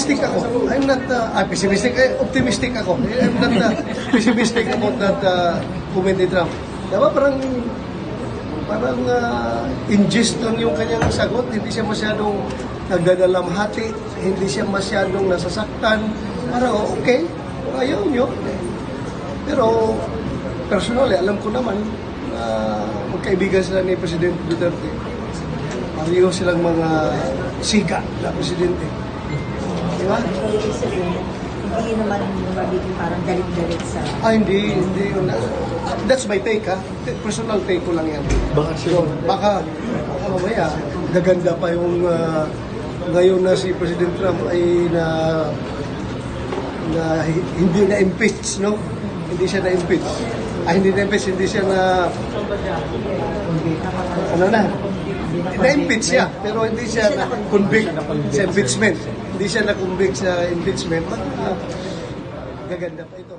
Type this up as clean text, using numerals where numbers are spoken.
pessimistic ako. I'm not, pessimistic, optimistic ako. I'm not pessimistic about that comment ni Trump. Diba parang ingest lang yung kanyang sagot. Hindi siya masyadong nagdadalamhati. Hindi siya masyadong nasasaktan. Parang, okay, ayaw nyo. Pero, personally, alam ko naman na magkaibigan sila ni President Duterte. Pareho silang mga siga na presidente. Di ba? Hindi naman magiging parang galit-galit sa... Hindi. That's my take, ha. Personal take ko lang yan. Baka mamaya, gaganda pa yung ngayon na si President Trump ay hindi na-impeach, no? Hindi siya na-impeach. Hindi na-impeach, hindi siya na-impeach siya, pero hindi siya na-convict sa impeachment. Hindi siya na-convict sa impeachment. Gaganda pa ito.